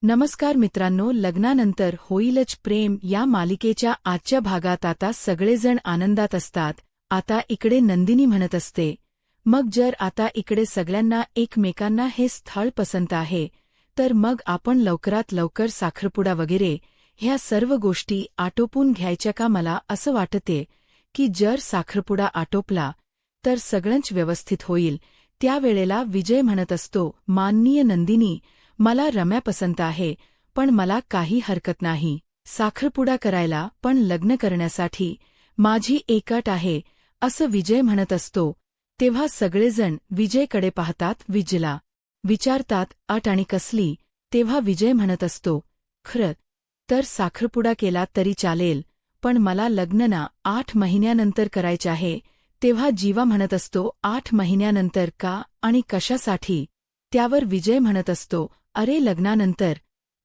नमस्कार मित्रांनो, लग्नानंतर होईलच प्रेम या मालिकेच्या आजच्या भागात आता सगळेजण आनंदात असतात. आता इकडे नंदिनी म्हणत असते, मग जर आता इकडे सगळ्यांना एकमेकांना हे स्थळ पसंत आहे तर मग आपण लवकरात लवकर साखरपुडा वगैरे ह्या सर्व गोष्टी आटोपून घ्यायच्या का. मला असं वाटते की जर साखरपुडा आटोपला तर सगळंच व्यवस्थित होईल. त्यावेळेला विजय म्हणत असतो, माननीय नंदिनी, मला रम्या पसंत आहे, पण मला काही हरकत नाही साखरपुडा करायला, पण लग्न करण्यासाठी माझी एक अट आहे, असं विजय म्हणत असतो. तेव्हा सगळेजण विजयकडे पाहतात. विजयला विचारतात, अट आणि कसली. तेव्हा विजय म्हणत असतो, खरं तर साखरपुडा केला तरी चालेल, पण मला लग्न ना 8 महिन्यानंतर करायचे आहे. तेव्हा जीवा म्हणत असतो, 8 महिन्यानंतर का आणि कशासाठी. त्यावर विजय म्हणत असतो, अरे लग्नानंतर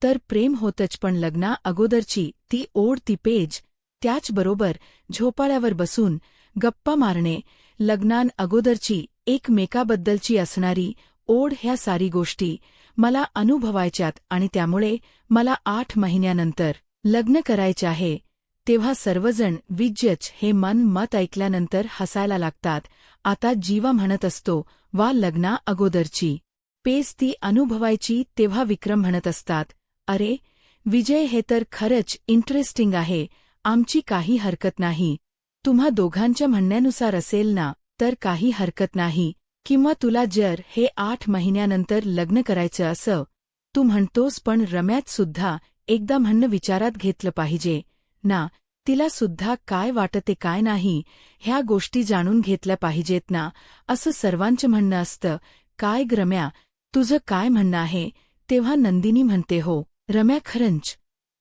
तर प्रेम होतच, पण लग्ना अगोदरची ती ओढ, ती पेज, त्याचबरोबर झोपाळ्यावर बसून गप्पा मारणे, लग्नान अगोदरची एकमेकाबद्दलची असणारी ओढ, ह्या सारी गोष्टी मला अनुभवायच्यात आणि त्यामुळे मला 8 महिन्यानंतर लग्न करायचे आहे. तेव्हा सर्वजण विजयच हे मत ऐकल्यानंतर हसायला लागतात. आता जीवा म्हणत असतो, वा, लग्ना अगोदरची पेज ती अनुभवायची. तेव्हा विक्रम म्हणत असतात, अरे विजय, हे तर खरंच इंटरेस्टिंग आहे, आमची काही हरकत नाही. तुम्हा दोघांच्या म्हणण्यानुसार असेल ना तर काही हरकत नाही, किंवा तुला जर हे 8 महिन्यानंतर लग्न करायचं असं तू म्हणतोस, पण रम्यात सुद्धा एकदा म्हणणं विचारात घेतलं पाहिजे ना. तिला सुद्धा काय वाटते काय नाही ह्या गोष्टी जाणून घेतल्या पाहिजेत ना, असं सर्वांचं म्हणणं असतं. काय ग रम्या, तुझं काय म्हणणं आहे. तेव्हा नंदिनी म्हणते, हो रम्या, खरंच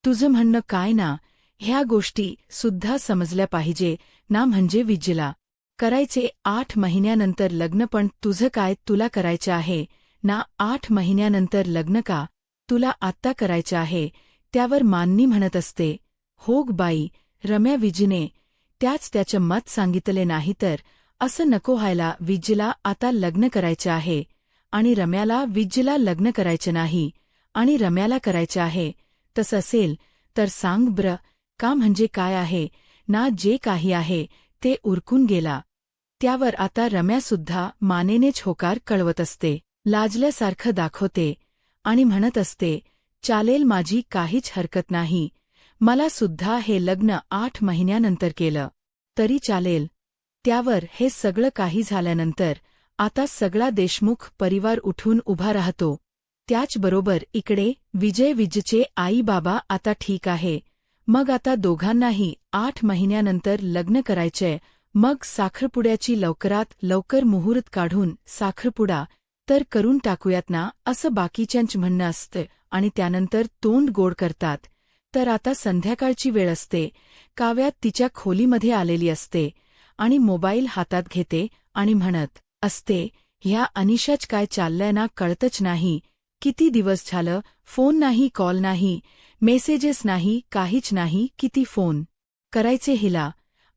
तुझं म्हणणं काय ना, ह्या गोष्टी सुद्धा समजल्या पाहिजे ना. म्हणजे विजयला करायचे 8 महिन्यानंतर लग्न, पण तुझं काय, तुला करायचं आहे ना 8 महिन्यानंतर लग्न, का तुला आत्ता करायचं आहे. त्यावर माननी म्हणत असते, हो ग बाई रम्या, विजयने त्याचं मत सांगितले नाही तर असं नको व्हायला. विजयला आता लग्न करायचं आहे आणि रम्याला विजयला लग्न करायचं नाही आणि रम्याला करायचं आहे. तसं असेल तर सांग ब्र, का म्हणजे काय आहे ना, जे काही आहे ते उरकून गेला. त्यावर आता रम्यासुद्धा मानेनेच होकार कळवत असते, लाजल्यासारखं दाखवते आणि म्हणत असते, चालेल, माझी काहीच हरकत नाही, मला सुद्धा हे लग्न 8 महिन्यानंतर केलं तरी चालेल. त्यावर हे सगळं काही झाल्यानंतर आता सगळा देशमुख परिवार उठून उभा राहतो. त्याचबरोबर इकडे विजयचे आई बाबा आता ठीक आहे, मग आता दोघांनाही 8 महिन्यानंतर लग्न करायचंय, मग साखरपुड्याची लवकरात लवकर मुहूर्त काढून साखरपुडा तर करून टाकूयात ना, असं बाकीच्यांच म्हणणं असतं आणि त्यानंतर तोंड गोड करतात. तर आता संध्याकाळची वेळ असते. काव्या तिच्या खोलीमध्ये आलेली असते आणि मोबाईल हातात घेते आणि म्हणत असते, ह्या अनिशाच काय चाललंय ना, कळतच नाही. किती दिवस झालं, फोन नाही, कॉल नाही, मेसेजेस नाही, काहीच नाही. किती फोन करायचे हिला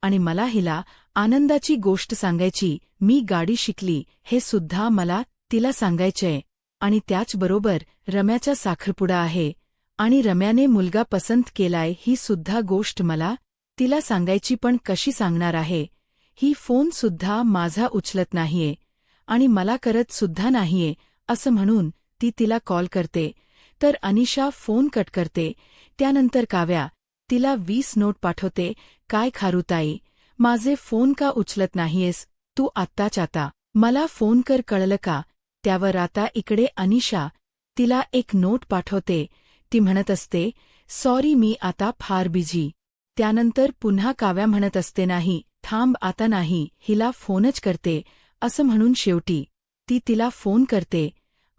आणि मला हिला आनंदाची गोष्ट सांगायची. मी गाडी शिकली हे सुद्धा मला तिला सांगायचंय आणि त्याचबरोबर रम्याचा साखरपुडा आहे आणि रम्याने मुलगा पसंत केलाय ही सुद्धा गोष्ट मला तिला सांगायची, पण कशी सांगणार आहे. ही फोन सुद्धा माझा उचलत नाहीये आणि मला करत सुद्धा नाहीये, असं म्हणून ती तिला कॉल करते तर अनिशा फोन कट करते. त्यानंतर काव्या तिला 20 नोट पाठवते, काय खारुताई, माझे फोन का उचलत नाहीयेस, तू आत्ताच आता मला फोन कर, कळलं का. त्यावर आता इकडे अनिशा तिला एक नोट पाठवते. ती म्हणत असते, सॉरी, मी आता फार बिझी. त्यानंतर पुन्हा काव्या म्हणत असते, नाही थांब, आता नाही, हिला फोनच करते, असं म्हणून शेवटी ती तिला फोन करते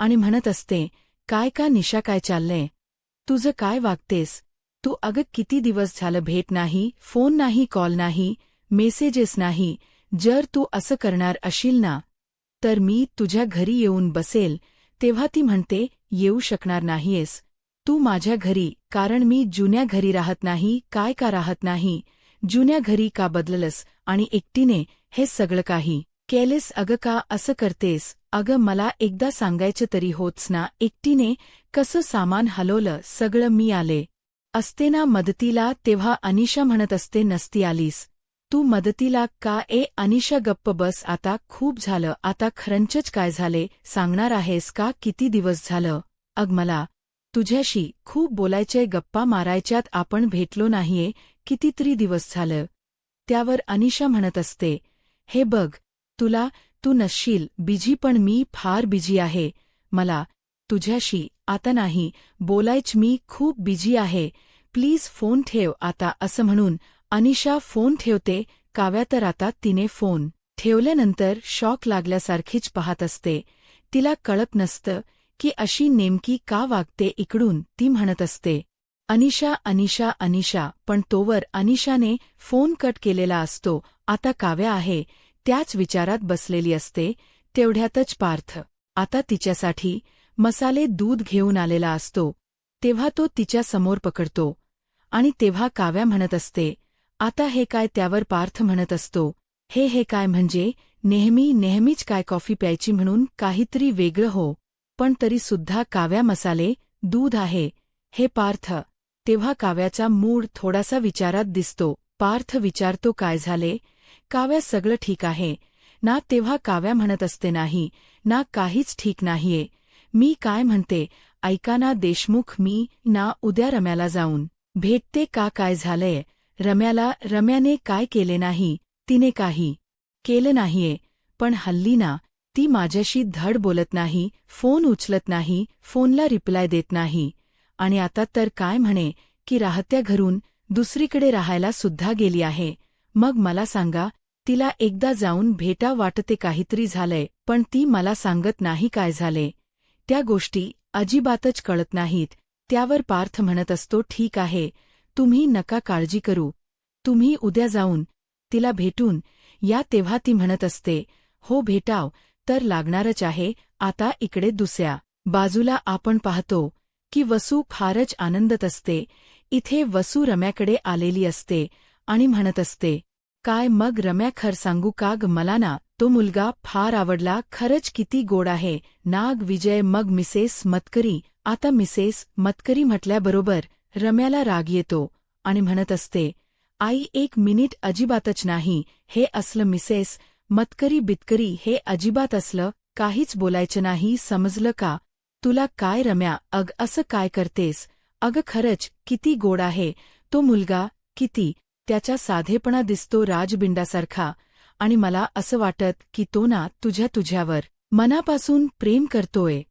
आणि म्हणत असते, काय का निशा, काय चाललंय तुझं, काय वागतेस तू. अगं किती दिवस झालं भेट नाही, फोन नाही, कॉल नाही, मेसेजेस नाही. जर तू असं करणार अशील ना तर मी तुझ्या घरी येऊन बसेल. तेव्हा ती म्हणते, येऊ शकणार नाहीयेस तू माझ्या घरी, कारण मी जुन्या घरी राहत नाही. काय का राहत नाही, जुन्या घरी का बदललंस आणि एकटीने हे सगळं काही केलेस अगं का असं करतेस अगं मला एकदा सांगायचं तरी होच ना एकटीने कसं सामान हलवलं सगळं मी आले असते ना मदतीला तेव्हा अनिशा म्हणत असते नसती आलीस तू मदतीला का अनिशा गप्प बस आता खूप झालं आता खरंचच काय झाले सांगणार आहेस का किती दिवस झालं अग मला तुझ्याशी खूप बोलायचंय गप्पा मारायच्यात आपण भेटलो नाहीये कितीतरी दिवस झालं त्यावर अनिशा म्हणत असते हे बघ तू नसशील बिझी पण मी फार बिझी आहे मला तुझ्याशी आता नाही बोलायच मी खूप बिझी आहे प्लीज फोन ठेव आता असं म्हणून अनिशा फोन ठेवते काव्या तर आता तिने फोन ठेवल्यानंतर शॉक लागल्यासारखीच पाहत असते तिला कळत नसतं की अशी नेमकी का वागते इकडून ती म्हणत असते अनिशा अनिशा अनिशा पण तोवर अनिशाने फोन कट केलेला असतो आता काव्या आहे त्याच विचारात बसलेली असते तेवढ्यातच पार्थ आता तिच्यासाठी मसाले दूध घेऊन आलेला असतो तेव्हा तो तिच्या समोर पकडतो आणि तेव्हा काव्या म्हणत असते आता हे काय त्यावर पार्थ म्हणत असतो हे काय म्हणजे नेहमीच काय कॉफी प्यायची म्हणून काहीतरी वेगळं हो पण तरीसुद्धा काव्या मसाले दूध आहे हे पार्थ तेव्हा काव्याचा मूड थोडासा विचारात दिसतो पार्थ विचारतो काय झाले काव्या सगळं ठीक आहे ना तेव्हा काव्या म्हणत असते नाही ना काहीच ठीक नाहीये मी काय म्हणते ऐका ना देशमुख मी ना उद्या रम्याला जाऊन भेटते का काय झालंय रम्याने काय केले नाही तिने काही केलं नाहीये पण हल्ली ना ती माझ्याशी धड बोलत नाही फोन उचलत नाही फोनला रिप्लाय देत नाही आणि आता तर काय म्हणे की राहत्या घरून दुसरीकडे राहायला सुद्धा गेली आहे मग मला सांगा तिला एकदा जाऊन भेटा वाटते काहीतरी झालंय पण ती मला सांगत नाही काय झाले त्या गोष्टी अजिबातच कळत नाहीत त्यावर पार्थ म्हणत असतो ठीक आहे तुम्ही नका काळजी करू तुम्ही उद्या जाऊन तिला भेटून या तेव्हा ती म्हणत असते हो भेटाव तर लागणारच आहे आता इकडे दुसऱ्या बाजूला आपण पाहतो की वसू फारच आनंदत असते इथे वसू रम्याकडे आलेली असते आणि म्हणत असते काय मग रम्या खर सांगू का ग मला ना तो मुलगा फार आवडला खरंच किती गोड आहे नाग विजय मग मिसेस मतकरी आता मिसेस मतकरी म्हटल्याबरोबर रम्याला राग येतो आणि म्हणत असते आई एक मिनिट अजिबातच नाही हे असलं मिसेस मतकरी बितकरी हे अजिबात असलं काहीच बोलायचं नाही समजलं का तुला काय रम्या अग असं काय करतेस अग खरंच किती गोड आहे तो मुलगा किती त्याचा साधेपणा दिसतो राजबिंडासारखा आणि मला असं वाटत की तो ना तुझ्यावर मनापासून प्रेम करतोय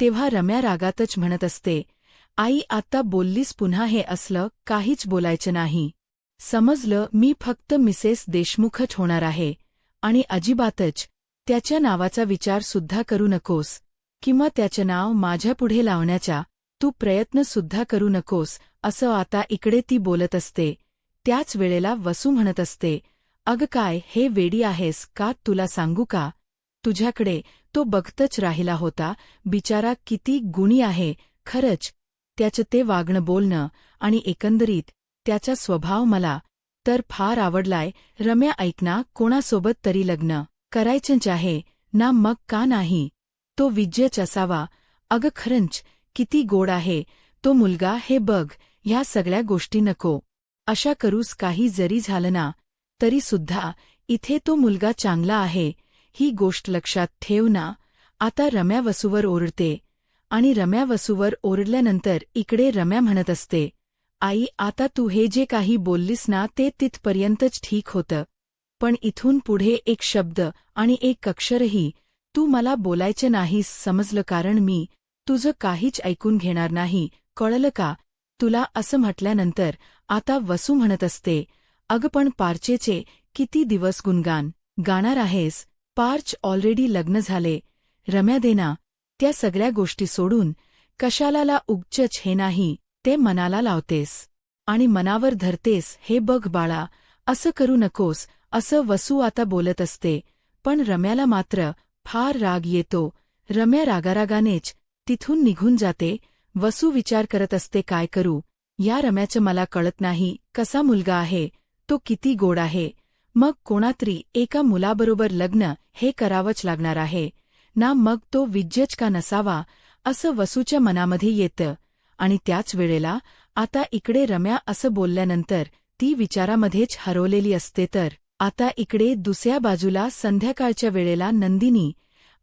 तेव्हा रम्या रागातच म्हणत असते आई आता बोललीस पुन्हा हे असलं काहीच बोलायचं नाही समजलं मी फक्त मिसेस देशमुखच होणार आहे आणि अजिबातच त्याच्या नावाचा विचार सुद्धा करू नकोस किंवा त्याचं नाव माझ्यापुढे लावण्याचा तू प्रयत्न सुद्धा करू नकोस असं आता इकडे ती बोलत असते त्याच वेळेला वसू म्हणत असते अग काय हे वेडी आहेस का तुला सांगू का तुझ्याकडे तो बघतच राहिला होता बिचारा किती गुणी आहे खरंच त्याचं ते वागणं बोलणं आणि एकंदरीत त्याचा स्वभाव मला तर फार आवडलाय रम्या ऐकना कोणासोबत तरी लग्न करायचंच आहे ना मग का नाही तो विज्यच असावा अग खरंच किती गोड आहे तो मुलगा हे बघ ह्या सगळ्या गोष्टी नको अशा करूस काही जरी झालं ना तरीसुद्धा इथे तो मुलगा चांगला आहे ही गोष्ट लक्षात ठेव ना आता रम्या वसूवर ओरडते आणि रम्या वसूवर ओरडल्यानंतर इकडे रम्या म्हणत असते आई आता तू हे जे काही बोललीस ना ते तिथपर्यंतच ठीक होतं पण इथून पुढे एक शब्द आणि एक अक्षरही तू मला बोलायचे नाहीस समजलं कारण मी तुझं काहीच ऐकून घेणार नाही कळलं का तुला असं म्हटल्यानंतर आता वसू म्हणत असते अग पण पार्चेचे किती दिवस गुणगान गाणार आहेस पार्च ऑलरेडी लग्न झाले रम्या देना त्या सगळ्या गोष्टी सोडून कशाला उगचच हे नाही ते मनाला लावतेस आणि मनावर धरतेस हे बघ बाळा असं करू नकोस असं वसू आता बोलत असते पण रम्याला मात्र फार राग येतो रम्या रागारागानेच तिथून निघून जाते वसू विचार करत असते काय करू या रम्याचं मला कळत नाही कसा मुलगा आहे तो किती गोड आहे मग कोणातरी एका मुलाबरोबर लग्न हे करावंच लागणार आहे ना, मग तो विज्यच का नसावा असं वसूच्या मनामध्ये येतं. आणि त्याच वेळेला आता इकडे रम्या असं बोलल्यानंतर ती विचारामध्येच हरवलेली असते. तर आता इकडे दुसऱ्या बाजूला संध्याकाळच्या वेळेला नंदिनी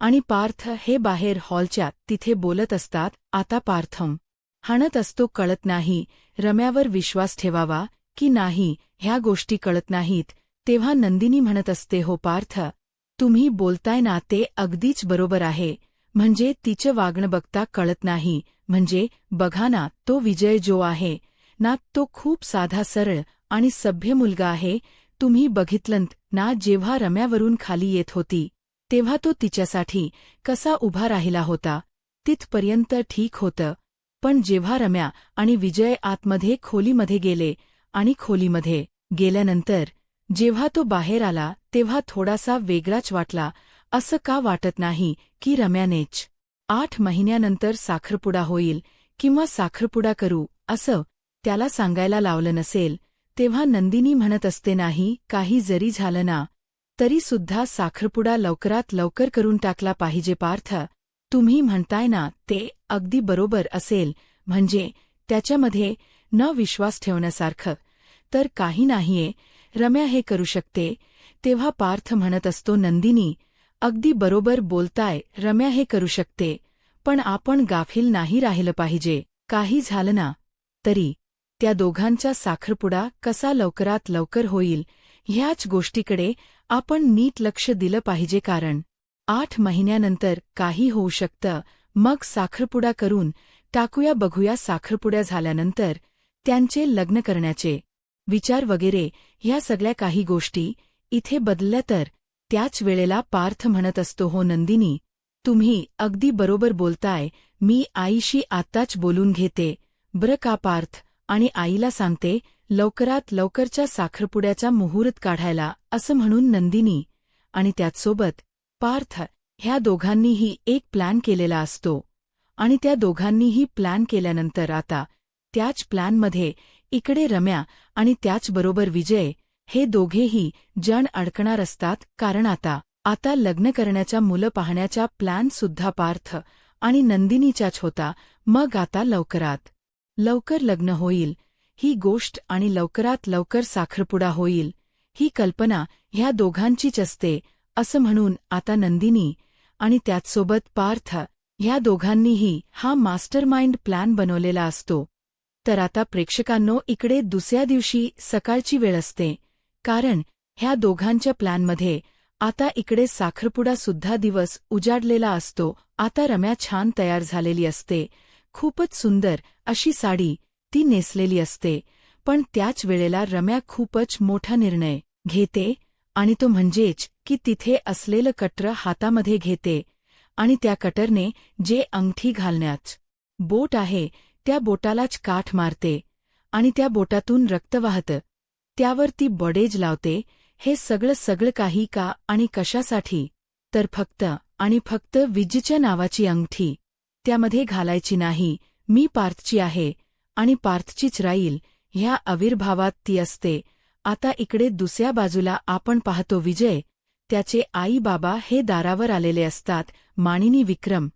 आणि पार्थ हे बाहेर हॉलच्या तिथे बोलत असतात. आता पार्थम हाणत असतो. कळत नाही रम्यावर विश्वास ठेवावा की नाही, ह्या गोष्टी कळत नाहीत. तेव्हा नंदिनी म्हणत असते, हो पार्थ, तुम्ही बोलताय ना ते अगदीच बरोबर आहे. म्हणजे तिचं वागणं बघता कळत नाही. म्हणजे बघा ना, तो विजय जो आहे ना, तो खूप साधा सरळ आणि सभ्य मुलगा आहे. तुम्ही बघितलंत ना, जेव्हा रम्यावरून खाली येत होती तेव्हा तो तिच्यासाठी कसा उभा राहिला होता. तिथपर्यंत ठीक होतं. पण जेव्हा रम्या आणि विजय आतमध्ये खोलीमध्ये गेले आणि खोलीमध्ये गेल्यानंतर जेव्हा तो बाहेर आला तेव्हा थोडासा वेगळाच वाटला. असं का वाटत नाही की रम्यानेच 8 महिन्यानंतर साखरपुडा होईल किंवा साखरपुडा करू असं त्याला सांगायला लावलं नसेल. तेव्हा नंदिनी म्हणत असते, नाही, काही जरी झालं ना तरी सुद्धा साखरपुडा लवकरात लवकर करून टाकला पाहिजे. पार्थ, तुम्ही म्हणताय ना ते अगदी बरोबर असेल. म्हणजे त्याच्यामध्ये न विश्वास ठेवण्यासारखं तर काही नाहीये. रम्या हे करू शकते. तेव्हा पार्थ म्हणत असतो, नंदिनी अगदी बरोबर बोलताय, रम्या हे करू शकते. पण आपण गाफील नाही राहिलं पाहिजे. काही झालं ना तरी त्या दोघांचा साखरपुडा कसा लवकरात लवकर होईल ह्याच गोष्टीकडे आपण नीट लक्ष दिलं पाहिजे. कारण 8 महिन्यानंतर काही होऊ शकतं. मग साखरपुडा करून टाकूया. बघूया साखरपुड्या झाल्यानंतर त्यांचे लग्न करण्याचे विचार वगैरे ह्या सगळ्या काही गोष्टी इथे बदलल्या तर. त्याच वेळेला पार्थ म्हणत असतो, हो नंदिनी, तुम्ही अगदी बरोबर बोलताय. मी आईशी आत्ताच बोलून घेते बरं का पार्थ, आणि आईला सांगते लवकरात लवकरच्या साखरपुड्याचा मुहूर्त काढायला असं म्हणून नंदिनी आणि त्याचसोबत पार्थ ह्या दोघांनीही एक प्लॅन केलेला असतो. आणि त्या दोघांनीही प्लॅन केल्यानंतर आता त्याच प्लॅनमध्ये इकडे रम्या आणि त्याचबरोबर विजय हे दोघेही जण अडकणार असतात. कारण आता लग्न करण्याच्या मुलं पाहण्याचा प्लॅनसुद्धा पार्थ आणि नंदिनीचाच होता. मग आता लवकरात लवकर लग्न होईल ही गोष्ट आणि लवकरात लवकर साखरपुडा होईल ही कल्पना ह्या दोघांचीच असते. असं म्हणून आता नंदिनी आणि त्याचसोबत पार्थ ह्या दोघांनीही हा मास्टरमाइंड प्लॅन बनवलेला असतो. तर आता प्रेक्षकांनो, इकडे दुसऱ्या दिवशी सकाळची वेळ असते. कारण ह्या दोघांच्या प्लॅनमध्ये आता इकडे साखरपुडासुद्धा दिवस उजाडलेला असतो. आता रम्या छान तयार झालेली असते. खूपच सुंदर अशी साडी ती नेसलेली असते. पण त्याच वेळेला रम्या खूपच मोठा निर्णय घेते. आणि तो म्हणजेच की तिथे असलेलं कटर हातामध्ये घेते आणि त्या कटरने जे अंगठी घालण्याच बोट आहे त्या बोटालाच काठ मारते आणि त्या बोटातून रक्त वाहतं. त्यावर ती बॉडेज लावते. हे सगळं काही का आणि कशासाठी? तर फक्त आणि फक्त विजच्या नावाची अंगठी त्यामध्ये घालायची नाही. मी पार्थची आहे आणि पार्थचीच राहील ह्या आविर्भावात ती असते. आता इकडे दुसऱ्या बाजूला आपण पाहतो विजय, त्याचे आई बाबा हे दारावर आलेले असतात. मानिनी, विक्रम,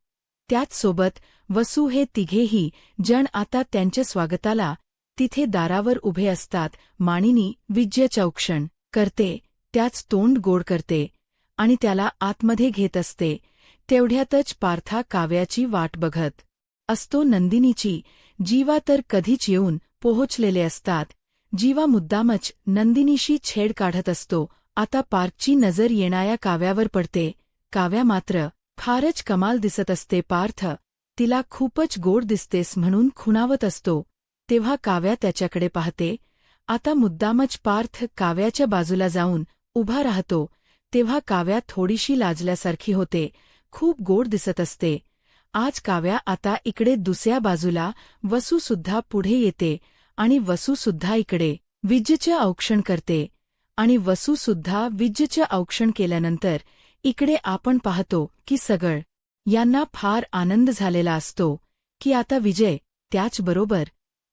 त्याचसोबत वसू हे तिघेही जण आता त्यांच्या स्वागताला तिथे दारावर उभे असतात. मानिनी विजयचं औक्षण करते, त्याच तोंड गोड करते आणि त्याला आतमध्ये घेत असते. तेवढ्यातच पार्था काव्याची वाट बघत असतो. नंदिनीची जीवा तर कधीच येऊन पोहोचलेले असतात. जीवा मुद्दामच नंदिनीशी छेड काढत असतो. आता पार्थची नजर येणाऱ्या काव्यावर पडते. काव्या मात्र फारच कमाल दिसत असते. पार्थ तिला खूपच गोड दिसतेस म्हणून खुणावत असतो. तेव्हा काव्या त्याच्याकडे पाहते. आता मुद्दामच पार्थ काव्याच्या बाजूला जाऊन उभा राहतो. तेव्हा काव्या थोडीशी लाजल्यासारखी होते. खूप गोड दिसत असते आज काव्या. आता इकडे दुसऱ्या बाजूला वसूसुद्धा पुढे येते आणि वसूसुद्धा इकडे विजयचं औक्षण करते आणि वसूसुद्धा विजयचं औक्षण केल्यानंतर इकडे आपण पाहतो की सगळं यांना फार आनंद झालेला असतो की आता विजय त्याचबरोबर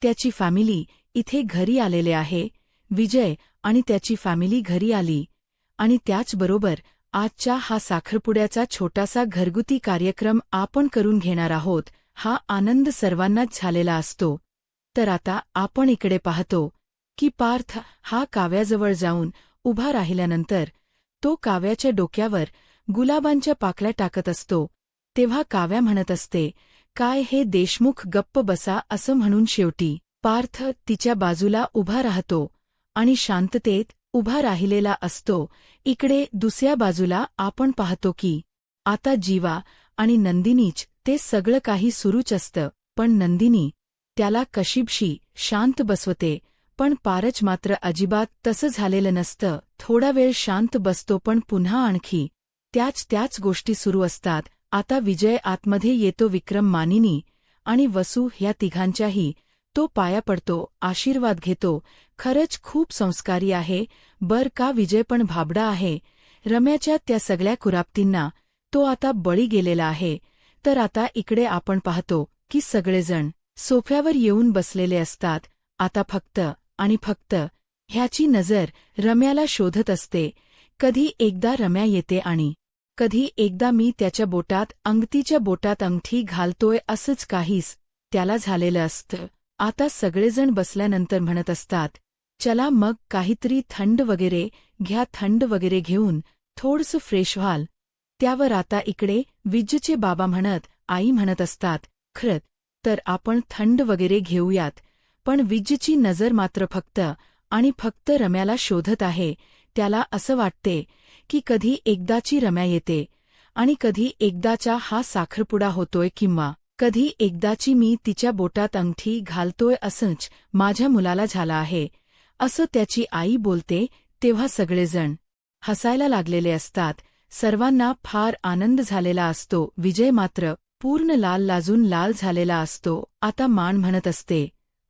त्याची फॅमिली इथे घरी आलेले आहे. विजय आणि त्याची फॅमिली घरी आली. आणि त्याचबरोबर आजच्या हा साखरपुड्याचा छोटासा घरगुती कार्यक्रम आपण करून घेणार आहोत. हा आनंद सर्वांनाच झालेला असतो. तर आता आपण इकडे पाहतो की पार्थ हा काव्याजवळ जाऊन उभा राहिल्यानंतर तो काव्याच्या डोक्यावर गुलाबांच्या पाकळ्या टाकत असतो. तेव्हा काव्या म्हणत असते, काय हे देशमुख गप्प बसा असं म्हणून शेवटी पार्थ तिच्या बाजूला उभा राहतो आणि शांततेत उभा राहिलेला असतो. इकडे दुसऱ्या बाजूला आपण पाहतो की आता जीवा आणि नंदिनीच ते सगळं काही सुरूच असतं. पण नंदिनी त्याला कशीबशी शांत बसवते. पण पारच मात्र अजिबात तसं झालेलं नसतं. थोडा वेळ शांत बसतो पण पुन्हा आणखी त्याच गोष्टी सुरू असतात. आता विजय आतमध्ये येतो. विक्रम, मानिनी आणि वसू ह्या तिघांच्याही तो पाया पडतो, आशीर्वाद घेतो. खरंच खूप संस्कारी आहे बर का. विजय पण भाबडा आहे. रम्याच्या त्या सगळ्या कुरापतींना तो आता बळी गेलेला आहे. तर आता इकडे आपण पाहतो की सगळेजण सोफ्यावर येऊन बसलेले असतात. आता फक्त आणि फक्त ह्याची नजर रम्याला शोधत असते. कधी एकदा रम्या येते आणि कधी एकदा मी त्याच्या बोटात अंगठीच्या बोटात अंगठी घालतोय असंच काहीच त्याला झालेलं असतं. आता सगळेजण बसल्यानंतर म्हणत असतात, चला मग काहीतरी थंड वगैरे घ्या. थंड वगैरे घेऊन थोडंसं फ्रेश व्हाल. त्यावर आता इकडे विजयचे बाबा म्हणत आई म्हणत असतात, खरंच तर आपण थंड वगैरे घेऊयात. पण विजयची नजर मात्र फक्त आणि फक्त रम्याला शोधत आहे. त्याला असं वाटते की कधी एकदाची रम्या येते आणि कधी एकदाचा हा साखरपुडा होतोय किंवा कधी एकदाची मी तिच्या बोटात अंगठी घालतोय. असंच माझ्या मुलाला झालं आहे असं त्याची आई बोलते. तेव्हा सगळेजण हसायला लागलेले असतात. सर्वांना फार आनंद झालेला असतो. विजय मात्र पूर्ण लाजून लाल झालेला असतो. आता मान म्हणत असते,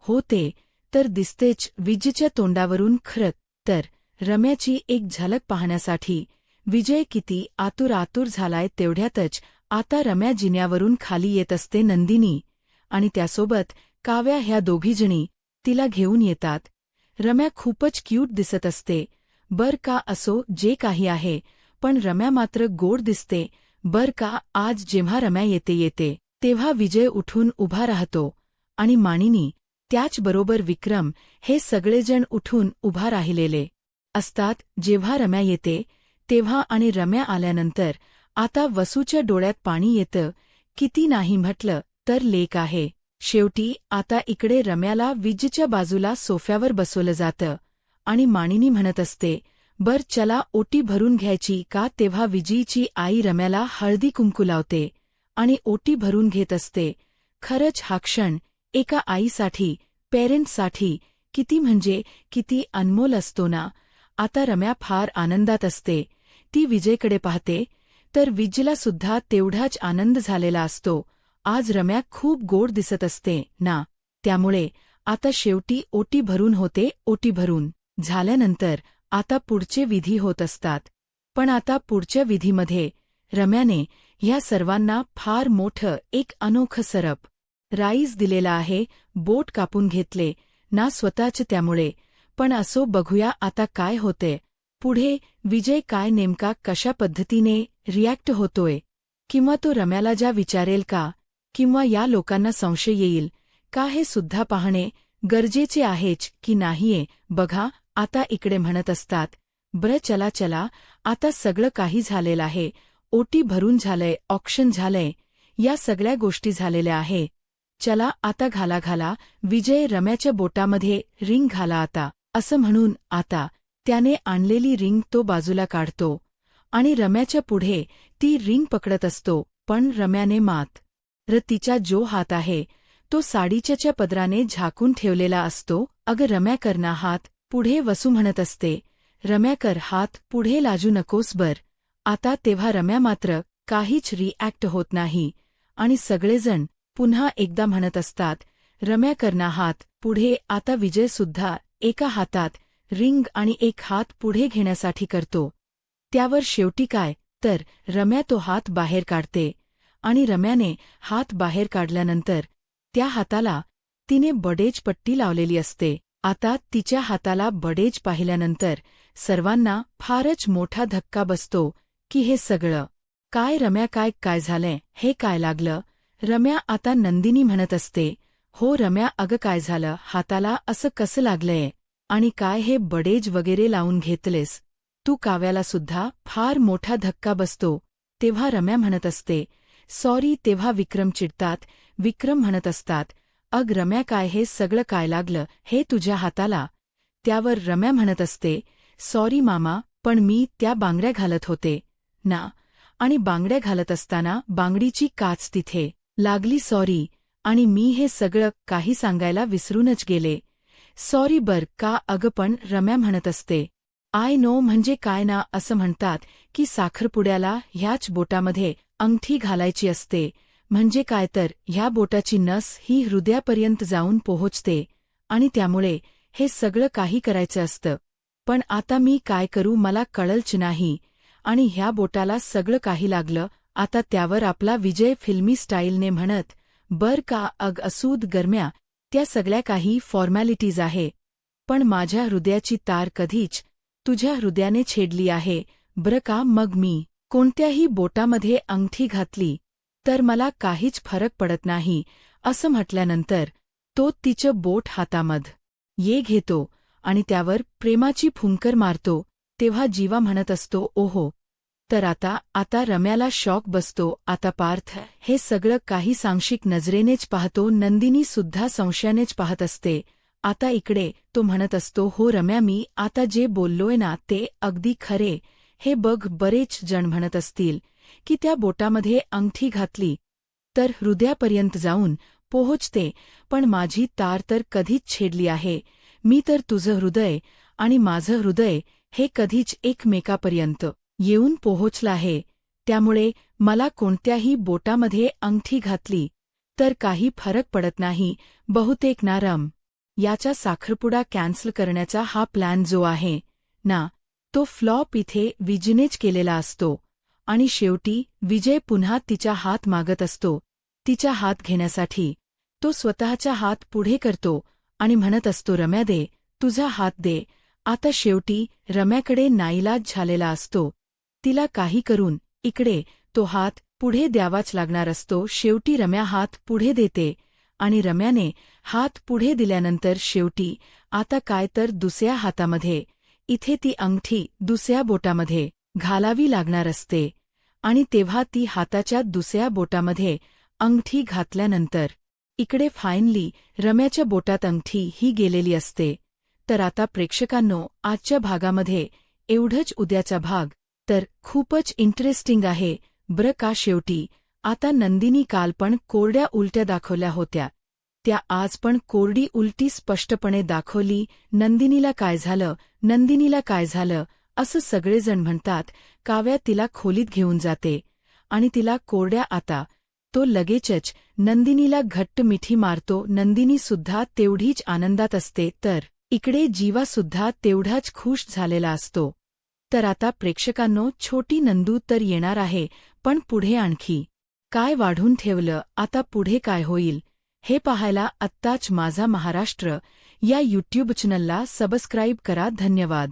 हो ते तर दिसतेच विजयच्या तोंडावरून. खरं तर रम्याची एक झलक पाहण्यासाठी विजय किती आतुर झालाय. तेवढ्यातच आता रम्या जिन्यावरून खाली येत असते. नंदिनी आणि त्यासोबत काव्या ह्या दोघीजणी तिला घेऊन येतात. रम्या खूपच क्यूट दिसत असते बर का. असो जे काही आहे पण रम्या मात्र गोड दिसते बर का. आज जेव्हा रम्या येते तेव्हा विजय उठून उभा राहतो आणि मानिनी त्याचबरोबर विक्रम हे सगळेजण उठून उभा राहिलेले असतात. जेव्हा रम्या येते तेव्हा आणि रम्या आल्यानंतर आता वसूच्या डोळ्यात पाणी येतं. किती नाही म्हटलं तर लेक आहे. शेवटी आता इकडे रम्याला विजयच्या बाजूला सोफ्यावर बसवलं जातं आणि मानिनी म्हणत असते, बर चला ओटी भरून घ्यायची का. तेव्हा विजयची आई रम्याला हळदी कुंकू लावते आणि ओटी भरून घेत असते. खरंच हा क्षण एका आईसाठी पेरेंट्ससाठी किती म्हणजे किती अनमोल असतो ना. आता रम्या फार आनंदात असते. ती विजयकडे पाहते तर विजयला सुद्धा तेवढाच आनंद झालेला असतो. आज रम्या खूप गोड दिसत असते ना. त्यामुळे आता शेवटी ओटी भरून होते. ओटी भरून झाल्यानंतर आता पुढचे विधी होत असतात. पण आता पुढच्या विधीमध्ये रम्याने ह्या सर्वांना फार मोठं एक अनोखं सरप्राईज दिलेला आहे. बोट कापून घेतले ना स्वतःच. त्यामुळे पण असो बघूया आता काय होते पुढे. विजय काय नेमका कशा पद्धतीने रिॲक्ट होतोय किंवा तो रम्याला ज्या विचारेल का किंवा या लोकांना संशय येईल का हे सुद्धा पाहणे गरजेचे आहेच की नाहीये. बघा आता इकडे म्हणत असतात, बरं चला आता सगळं काही झालेलं आहे. ओटी भरून झालंय, ऑक्शन झालंय, या सगळ्या गोष्टी झालेल्या आहे. चला आता घाला. विजय रम्याच्या बोटामध्ये रिंग घाला आता असं म्हणून आता त्याने आणलेली रिंग तो बाजूला काढतो आणि रम्याच्या पुढे ती रिंग पकडत असतो. पण रम्याने मात्र तिचा जो हात आहे तो साडीच्या पदराने झाकून ठेवलेला असतो. अगं रम्या कर ना हात पुढे. वसू म्हणत असते, रम्या कर हात पुढे, लाजू नकोस बर. आता तेव्हा रम्या मात्र काहीच रिॲक्ट होत नाही आणि सगळेजण पुन्हा एकदा म्हणत असतात, रम्या कर ना हात पुढे. आता विजय सुद्धा एका हातात रिंग आणि एक हात पुढे घेण्यासाठी करतो. त्यावर शेवटी काय तर रम्या तो हात बाहेर काढते आणि रम्याने हात बाहेर काढल्यानंतर त्या हाताला तिने बडेज पट्टी लावलेली असते. आता तिच्या हाताला बडेज पाहिल्यानंतर सर्वांना फारच मोठा धक्का बसतो की हे सगळं काय रम्या, काय झालंय, हे काय लागलं. रम्या आता नंदिनी म्हणत असते, हो रम्या, अगं काय झालं, हाताला असं कसं लागलंय, आणि काय हे बडेज वगैरे लावून घेतलेस तू. काव्याला सुद्धा फार मोठा धक्का बसतो. तेव्हा रम्या म्हणत असते, सॉरी. तेव्हा विक्रम चिडतात. विक्रम म्हणत असतात, अग रम्या, काय हे सगळं काय लागलं हे तुझ्या हाताला. त्यावर रम्या म्हणत असते, सॉरी मामा, पण मी त्या बांगड्या घालत होते ना, आणि बांगड्या घालत असताना बांगडीची काच तिथे लागली, सॉरी. आणि मी हे सगळं काही सांगायला विसरूनच गेले, सॉरी बर का. अगं पण रम्या म्हणत असते, आय नो, म्हणजे काय ना, असं म्हणतात की साखरपुड्याला ह्याच बोटामध्ये अंगठी घालायची असते, म्हणजे काय तर ह्या बोटाची नस ही हृदयापर्यंत जाऊन पोहोचते, आणि त्यामुळे हे सगळं काही करायचं असतं. पण आता मी काय करू मला कळलंच नाही, आणि ह्या बोटाला सगळं काही लागलं. आता त्यावर आपला विजय फिल्मी स्टाईलने म्हणत, बर का अग असूद गरम्या, त्या सगळ्या काही फॉर्मॅलिटीज आहे, पण माझ्या हृदयाची तार कधीच तुझ्या हृदयाने छेडली आहे बर का. मग मी कोणत्याही बोटामध्ये अंगठी घातली तर मला काहीच फरक पडत नाही, असं म्हटल्यानंतर तो तिचं बोट हातामध्ये घेतो आणि त्यावर प्रेमाची फुंकर मारतो. तेव्हा जीवा म्हणत असतो, ओहो. तर आता रम्याला शॉक बसतो. आता पार्थ हे सगळं काही सांशिक नजरेनेच पाहतो. नंदिनी सुद्धा संशयानेच पाहत असते. आता इकडे तो म्हणत असतो, हो रम्या, मी आता जे बोललोय ना ते अगदी खरे. हे बघ, बरेच जण म्हणत असतील की त्या बोटामध्ये अंगठी घातली तर हृदयापर्यंत जाऊन पोहोचते, पण माझी तार तर कधीच छेडली आहे. मी तर तुझं हृदय आणि माझं हृदय हे कधीच एकमेकापर्यंत येऊन पोहोचलं आहे. त्यामुळे मला कोणत्याही बोटामध्ये अंगठी घातली तर काही फरक पडत नाही. बहुतेक ना रम, याचा साखरपुडा कॅन्सल करण्याचा हा प्लॅन जो आहे ना, तो फ्लॉप इथे विजयनेच केलेला असतो, आणि शेवटी विजय पुन्हा तिचा हात मागत असतो. तिचा हात घेण्यासाठी तो स्वतःचा हात पुढे करतो आणि म्हणत असतो, रम्या दे, तुझा हात दे. आता शेवटी रम्याकडे नाईलाज झालेला असतो. तिला काही करून इकडे तो हात पुढे द्यावाच लागणार असतो. शेवटी रम्या हात पुढे देते, आणि रम्याने हात पुढे दिल्यानंतर शेवटी आता काय तर दुसऱ्या हातामध्ये इथे ती अंगठी दुसऱ्या बोटामध्ये घालावी लागणार असते, आणि तेव्हा ती हाताच्या दुसऱ्या बोटामध्ये अंगठी घातल्यानंतर इकडे फायनली रम्याच्या बोटात अंगठी ही गेलेली असते. तर आता प्रेक्षकांनो, आजच्या भागामध्ये एवढंच. उद्याचा भाग तर खूपच इंटरेस्टिंग आहे बर का. शेवटी आता नंदिनी काल पण कोरड्या उलट्या दाखवल्या होत्या, त्या आज पण कोरडी उलटी स्पष्टपणे दाखवली. नंदिनीला काय झालं, नंदिनीला काय झालं, असं सगळेजण म्हणतात. काव्या तिला खोलीत घेऊन जाते आणि तिला कोरड्या. आता तो लगेचच नंदिनीला घट्ट मिठी मारतो. नंदिनीसुद्धा तेवढीच आनंदात असते, तर इकडे जीवासुद्धा तेवढाच खुश झालेला असतो. तर आता प्रेक्षकांनो, छोटी नंदू तर येणार आहे, पण पुढे आणखी काय वाढून ठेवलं, आता पुढे काय होईल हे पाहायला आत्ताच माझा महाराष्ट्र या यूट्यूब चॅनलला सबस्क्राईब करा. धन्यवाद.